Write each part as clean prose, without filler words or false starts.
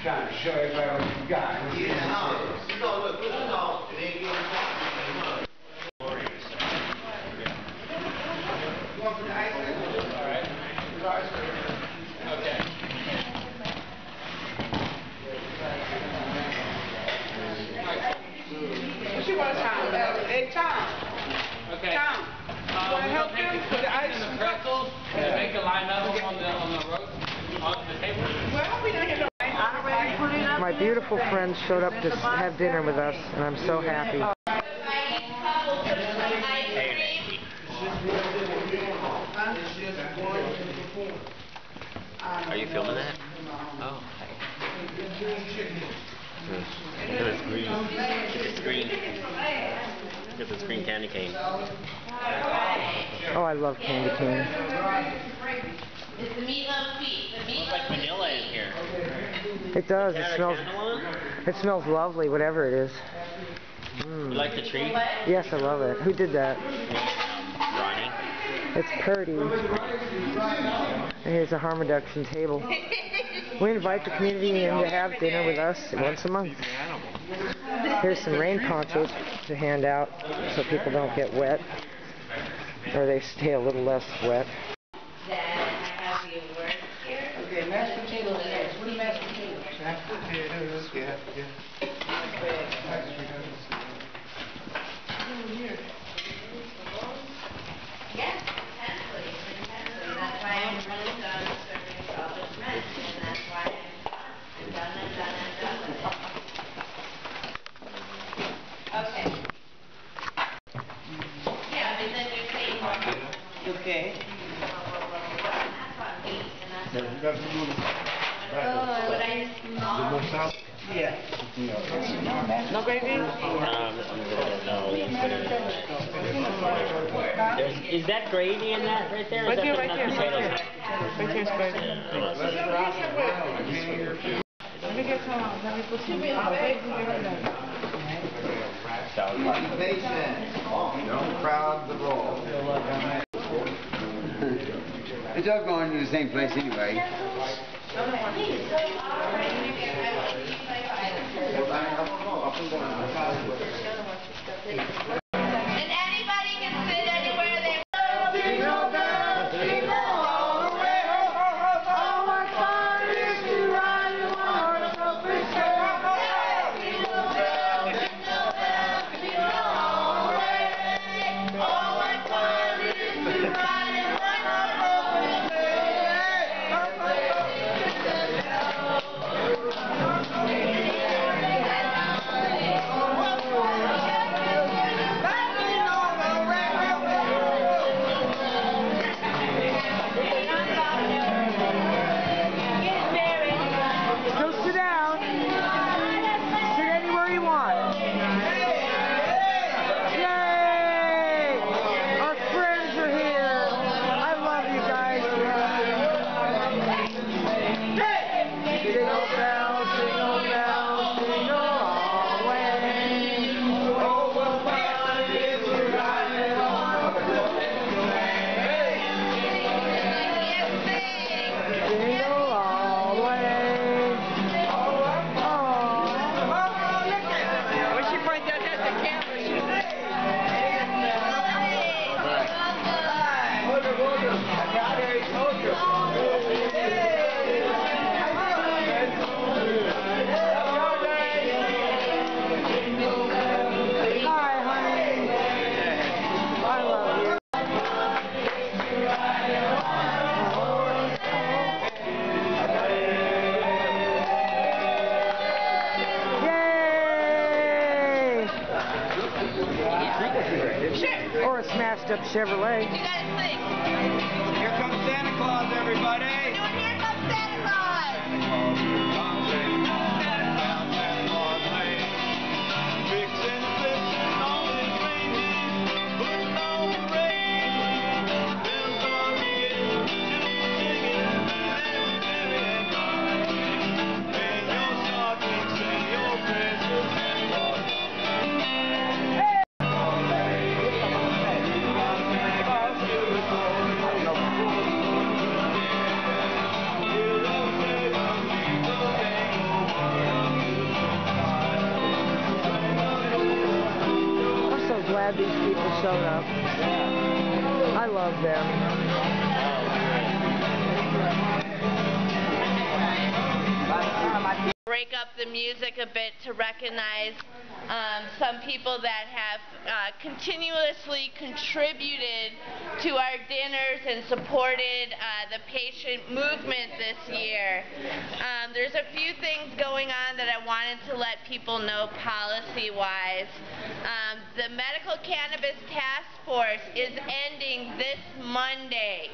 Trying to show everybody what you got. Yeah, no, look, it ain't getting talked. You want to put the ice in? All right. Okay. What you want, Tom? Hey, Tom. Okay. Tom, you want to help him put the ice in the pretzels and make a line up on the roast on the table? Well, we don't get no ice. I already put it up. My beautiful friends showed up to have dinner with us, and I'm so happy. Are you filming that? Oh. Look at this green. Look at this green. Look at this green candy cane. Oh, I love candy cane. It's the meatloaf feast. It smells like vanilla in here. It does. It smells lovely, whatever it is. You like the tree? Yes, I love it. Who did that? Ronnie. It's Purdy. And here's a harm reduction table. We invite the community in to have dinner with us once a month. Here's some rain ponchos to hand out so people don't get wet, or they stay a little less wet. Okay, mashed potatoes next. What are mashed potatoes? Mashed potatoes, yeah. Yes, intensely. That's why I'm really done serving selfish men, and that's why I'm done with it. Okay. Yeah, but then you're saying Okay. that's on me, and that's You got some more? what I The more south? Yeah. No gravy? No. Is that gravy in that right there? Right there, right there. Potatoes. Right there's gravy. Let me get some. Let me put some. Be patient. Don't crowd the ball. It's all going to the same place anyway. And anybody can sit anywhere they want. Or a smashed up Chevrolet. You gotta sing. Here comes Santa Claus, everybody. We're doing Here Comes Santa Claus. glad these people showed up. I love them. Break up the music a bit to recognize some people that have continuously contributed to our dinners and supported the patient movement this year. There's a few things going on that I wanted to let people know policy-wise. The Medical Cannabis Task Force is ending this Monday.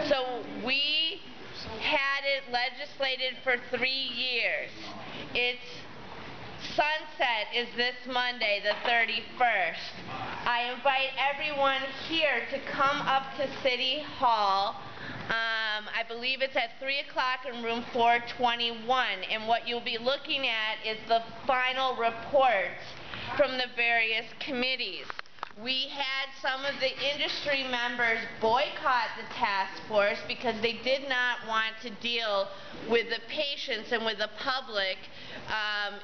So we had it legislated for 3 years. Its sunset is this Monday, the 31st. I invite everyone here to come up to City Hall. I believe it's at 3 o'clock in room 421, and what you'll be looking at is the final reports from the various committees. We had some of the industry members boycott the task force because they did not want to deal with the patients and with the public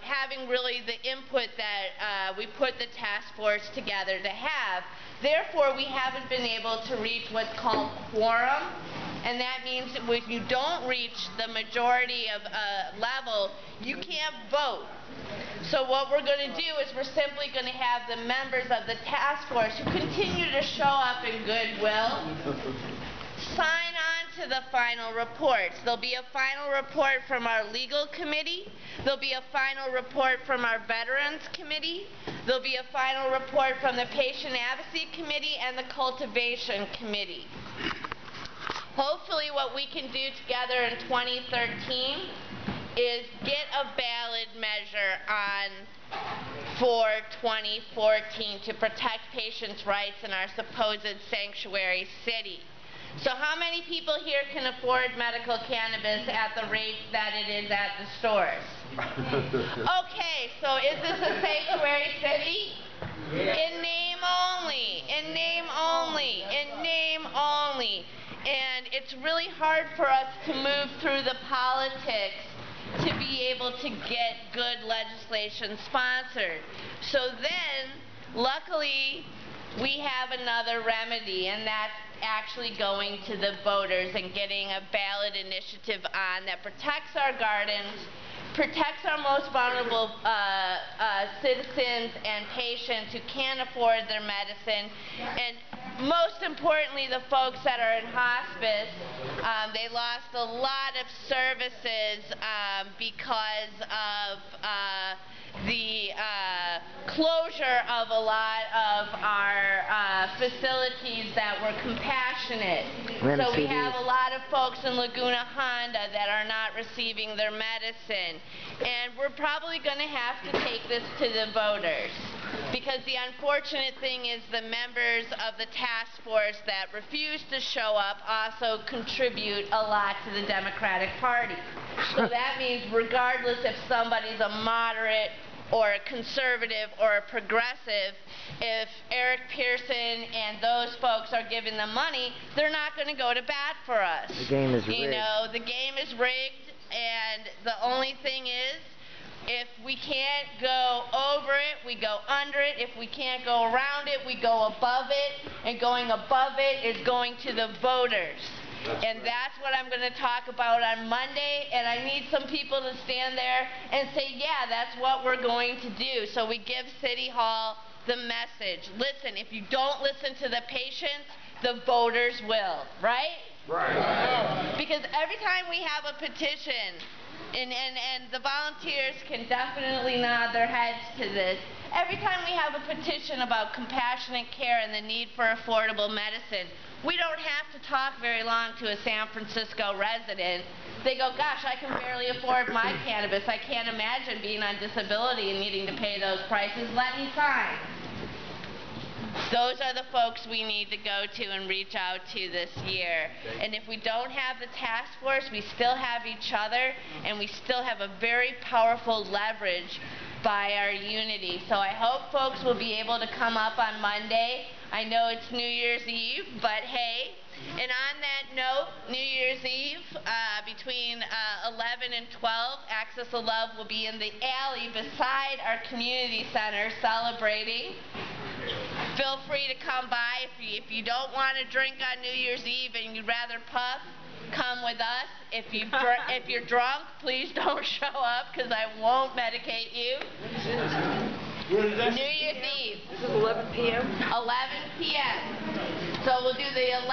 having really the input that we put the task force together to have. Therefore, we haven't been able to reach what's called quorum, and that means that if you don't reach the majority of level, you can't vote. So what we're going to do is we're simply going to have the members of the task force who continue to show up in goodwill sign on to the final reports. There'll be a final report from our legal committee. There'll be a final report from our veterans committee. There'll be a final report from the patient advocacy committee and the cultivation committee. Hopefully what we can do together in 2013 is get a ballot measure on for 2014 to protect patients' rights in our supposed sanctuary city. So how many people here can afford medical cannabis at the rate that it is at the stores? Okay, so is this a sanctuary city? In name only, in name only, in name only. And it's really hard for us to move through the politics to be able to get good legislation sponsored. So then, luckily, we have another remedy, and that's actually going to the voters and getting a ballot initiative on that protects our gardens, protects our most vulnerable citizens and patients who can't afford their medicine, and most importantly, the folks that are in hospice. They lost a lot of services because of the closure of a lot of our facilities that were compassionate. So we have a lot of folks in Laguna Honda that are not receiving their medicine. And we're probably going to have to take this to the voters. Because the unfortunate thing is the members of the task force that refuse to show up also contribute a lot to the Democratic Party. So that means regardless if somebody's a moderate or a conservative or a progressive, if Eric Pearson and those folks are giving them money, they're not going to go to bat for us. The game is rigged. You know, the game is rigged, and the only thing is, if we can't go over it, we go under it. If we can't go around it, we go above it. And going above it is going to the voters. And that's what I'm going to talk about on Monday. And I need some people to stand there and say, yeah, that's what we're going to do. So we give City Hall the message. Listen, if you don't listen to the patients, the voters will. Right? Right. Because every time we have a petition, and the volunteers can definitely nod their heads to this. Every time we have a petition about compassionate care and the need for affordable medicine, we don't have to talk very long to a San Francisco resident. They go, gosh, I can barely afford my cannabis. I can't imagine being on disability and needing to pay those prices. Let me sign. Those are the folks we need to go to and reach out to this year. And if we don't have the task force, we still have each other, and we still have a very powerful leverage by our unity. So I hope folks will be able to come up on Monday. I know it's New Year's Eve, but hey. And on that note, New Year's Eve, between 11 and 12, Access of Love will be in the alley beside our community center celebrating Feel free to come by. If you don't want to drink on New Year's Eve and you'd rather puff, come with us. If you're drunk, please don't show up because I won't medicate you. New Year's Eve. This is 11 p.m.? 11 p.m. So we'll do the 11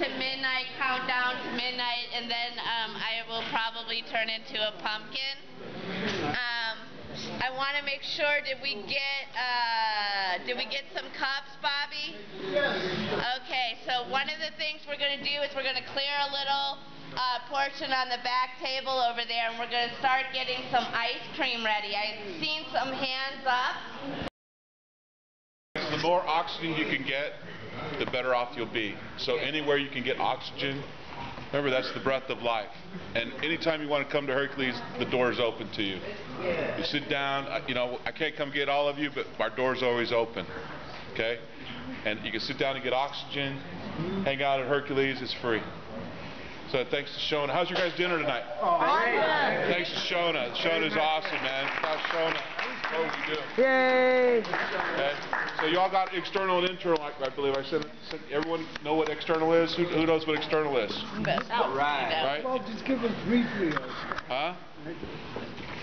to midnight countdown to midnight, and then I will probably turn into a pumpkin. I want to make sure, did we get some cups, Bobby? Yes. Okay, so one of the things we're going to do is we're going to clear a little portion on the back table over there, and we're going to start getting some ice cream ready. I've seen some hands up. The more oxygen you can get, the better off you'll be. So anywhere you can get oxygen, remember that's the breath of life. And anytime you want to come to Hercules, the door is open to you. You sit down, I can't come get all of you, but our door's always open. Okay? And you can sit down and get oxygen, hang out at Hercules, it's free. So thanks to Shona. How's your guys' dinner tonight? Awesome. Thanks to Shona. Shona's awesome, man. How's Shona? What are we doing? Yay! Okay. So you all got external and internal, I believe. I said everyone know what external is? Who knows what external is? Right. Right? Just give us briefly. Huh?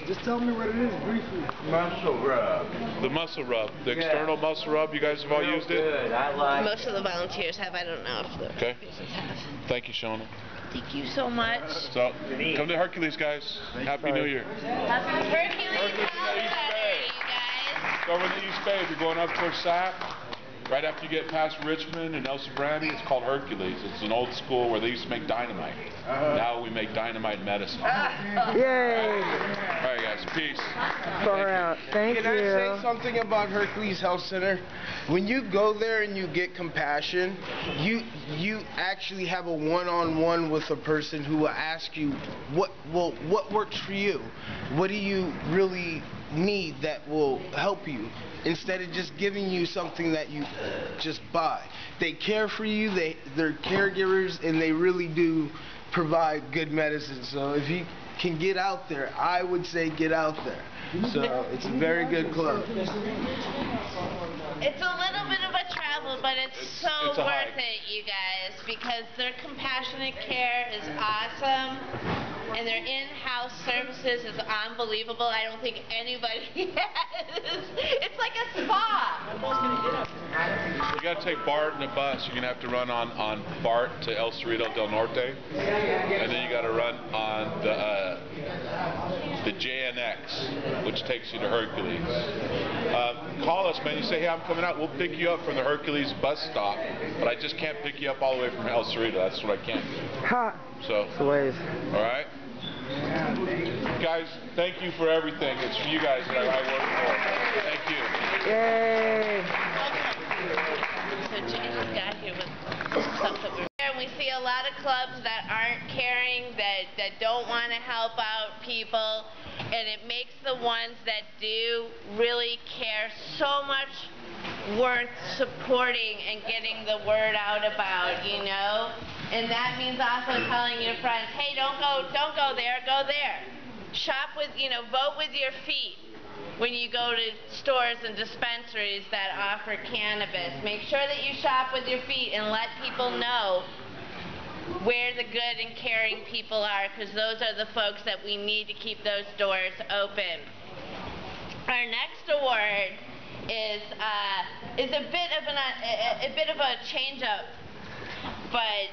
Just tell me what it is briefly. Muscle rub. The muscle rub. The external muscle rub. You guys have all used it? Good. I like Most of the volunteers have. I don't know if the Okay. patients have. Thank you, Shona. Thank you so much. So, come to Hercules, guys. Happy New Year. Happy Hercules Hercules in the East Saturday, Bay. you guys. It's over in the East Bay. If you're going up towards Sac, right after you get past Richmond and El Sobrante, it's called Hercules. It's an old school where they used to make dynamite. Now we make dynamite medicine. Yay! All right, guys. Peace. Far out. Thank Can I you. say something about Hercules Health Center? When you go there and you get compassion, you actually have a one-on-one with a person who will ask you, what works for you? What do you really need that will help you? Instead of just giving you something that you just buy. They care for you, they're caregivers, and they really do provide good medicine. So if you can get out there, I would say get out there. So it's a very good club. It's a little bit of a travel, but it's so it's a worth hike. it, you guys, because their compassionate care is awesome, and their in-house services is unbelievable. I don't think anybody has. It's like a spa. You got to take BART and a bus. You're going to have to run on BART to El Cerrito del Norte, and then you got to run on the JNX, which takes you to Hercules. Call us, man. You say, hey, I'm coming out. We'll pick you up from the Hercules bus stop, but I just can't pick you up all the way from El Cerrito. That's what I can't do. Ha! So, It's the ways. all right? Guys, thank you for everything. It's for you guys that I work for. Thank you. Yay! So Jesus got here with stuff that we're and we see a lot of clubs that aren't caring, that don't want to help out people, and it makes the ones that do really care so much worth supporting and getting the word out about, you know? And that means also telling your friends, hey, don't go there, go there. Shop with, vote with your feet. When you go to stores and dispensaries that offer cannabis, make sure that you shop with your feet and let people know where the good and caring people are, because those are the folks that we need to keep those doors open. Our next award is a bit of a change up, but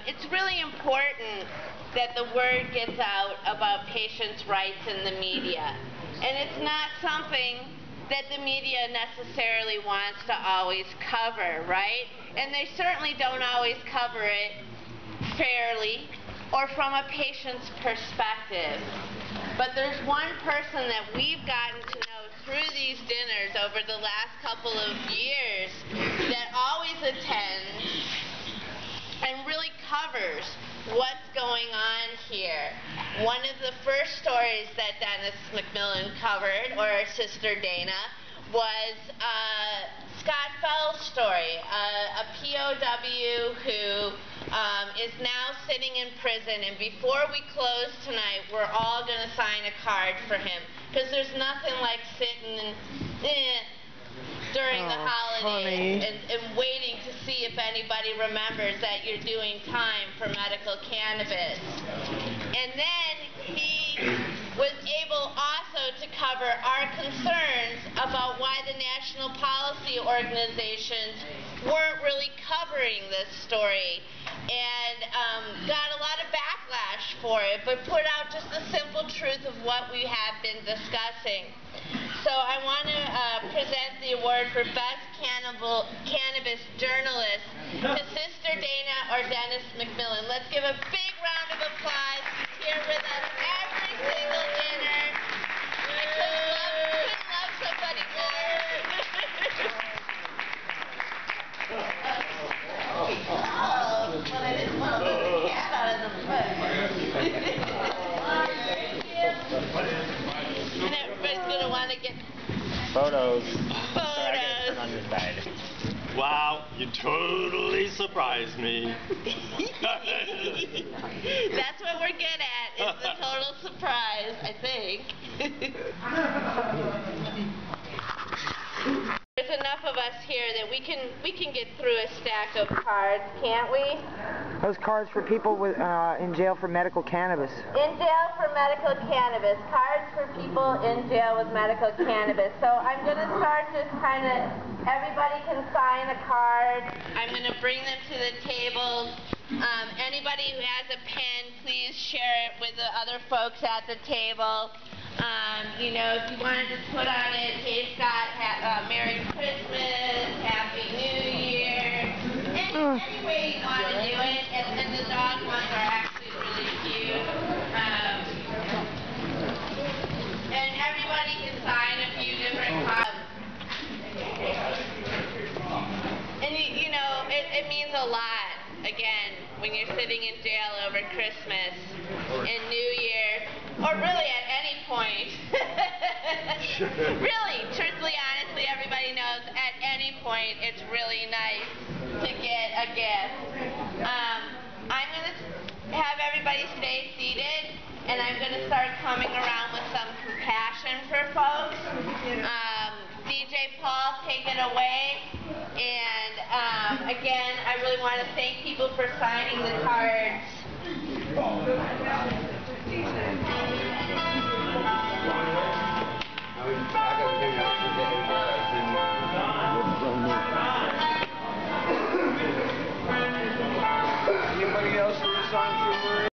it's really important that the word gets out about patients' rights in the media. And it's not something that the media necessarily wants to always cover, right? And they certainly don't always cover it fairly or from a patient's perspective. But there's one person that we've gotten to know through these dinners over the last couple of years that always attends and really covers what's going on here. One of the first stories that Dennis McMillan covered, or Sister Dana, was Scott Fell's story, a POW who is now sitting in prison, and before we close tonight, we're all going to sign a card for him, because there's nothing like sitting and during the holidays funny. and waiting to see if anybody remembers that you're doing time for medical cannabis. And then he was able also to cover our concerns about why the national policy organizations weren't really covering this story, and got a lot of backlash for it, but put out just the simple truth of what we have been discussing. So I want to present the award for Best Cannabis Journalist to Sister Dana or Dennis McMillan. Let's give a big round of applause. She's here with us every single dinner. I couldn't love somebody more. But I didn't want to let the cat out of the bed. And everybody's going to want to get Photos. photos. On your side. Wow, you totally surprised me. That's what we're good at, is the total surprise, I think. There's enough of us here that we can get through a stack of cards, can't we? Those cards for people with in jail for medical cannabis. In jail for medical cannabis. Cards for people in jail with medical cannabis. So I'm going to start just kind of, everybody can sign a card. I'm going to bring them to the table. Anybody who has a pen, please share it with the other folks at the table. You know, if you wanted to put on it, hey Scott, Merry Christmas, Happy New Year, any way you want to do it, and the dog ones are actually really cute. And everybody can sign a few different cards. And you know, it means a lot, again, when you're sitting in jail over Christmas and New Year, or really at any point. Really, truthfully, honestly, everybody knows at any point it's really nice to get a gift. I'm going to have everybody stay seated, and I'm going to start coming around with some compassion for folks. DJ Paul, take it away. And again, I really want to thank people for signing the cards. Anybody else who signed for Marie?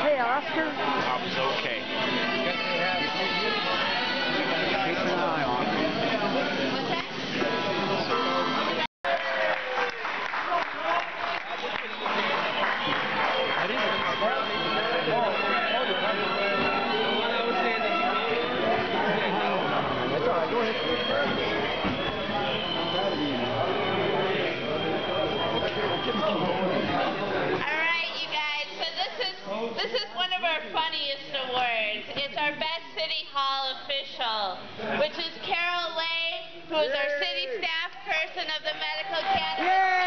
Hey, Oscar. I was okay. Keep an eye on it. Alright, you guys, so this is one of our funniest awards. It's our Best City Hall official, which is Carol Lay, who is our city staff person of the Medical Cannabis Award.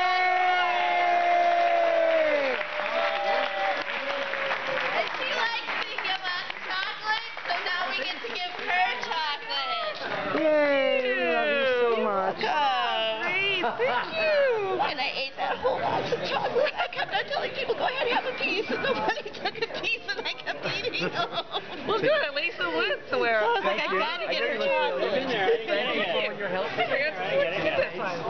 And she likes to give us chocolate, so now we get to give her chocolate. Yay! We love you so much. Thank you. And I ate that whole box of chocolate. I kept on telling people, go ahead and have a piece, and nobody took a piece, and I kept eating them. Well, good. At least it went somewhere. I was like, I gotta get her chocolate. You've been there. I didn't get it. When you're healthy. I got to switch this time.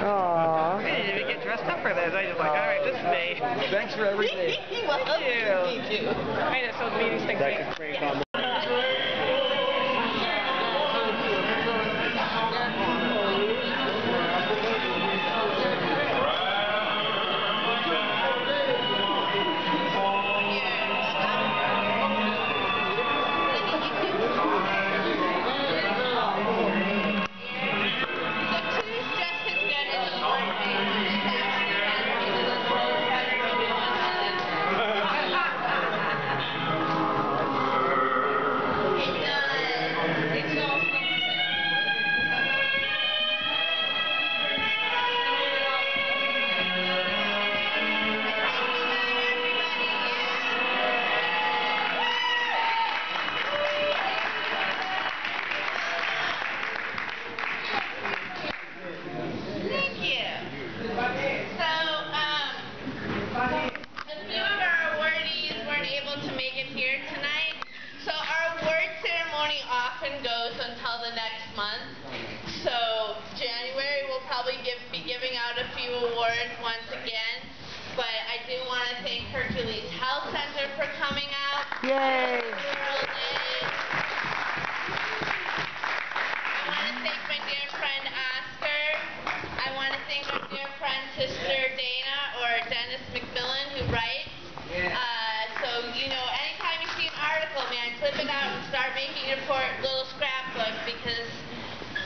Aww. I didn't even get dressed up for this. I was like, all right, this is me. Thanks for everything. Well, Thank you. me too. I know, so the meeting's next week. often goes until the next month. So January we'll probably be giving out a few awards once again. But I do want to thank Hercules Health Center for coming out. Yay! I want to thank my dear friend Oscar. I want to thank my dear friend Sister Dana or Dennis McMillan who writes. So, you know, anytime you see an article, man, clip it out and start making your little scrapbook because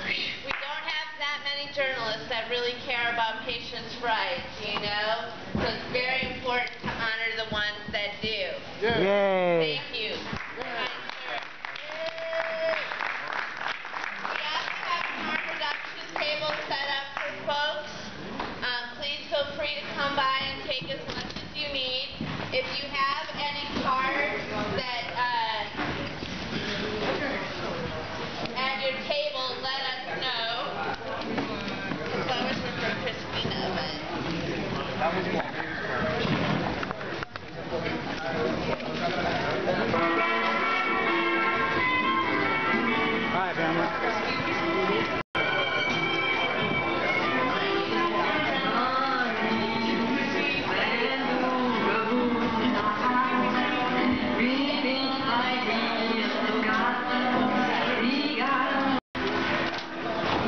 we don't have that many journalists that really care about patients' rights, you know? So it's very important to honor the ones that do. Yay! Thank you. Kind sir. We also have a harm reduction table set up for folks. Please feel free to come by and take as much as you need. If you have any cards that at your table, let us know. Flowers were from Christina, but that was one. Hi, family.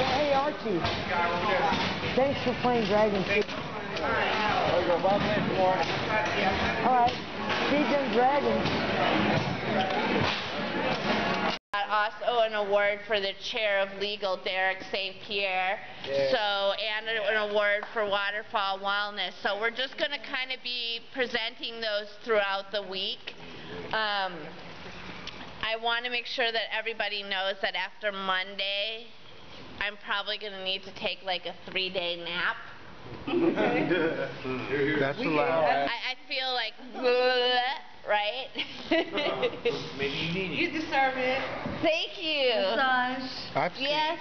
Hey Archie, thanks for playing Dragon King. Alright, keep them dragons. Also an award for the chair of legal, Derek St. Pierre. So, and an award for Waterfall Wellness. So we're just going to kind of be presenting those throughout the week. I want to make sure that everybody knows that after Monday, I'm probably going to need to take like a 3-day nap. That's allowed. I feel like, right? Maybe you need it. You deserve it. Thank you. Massage. I've Yes.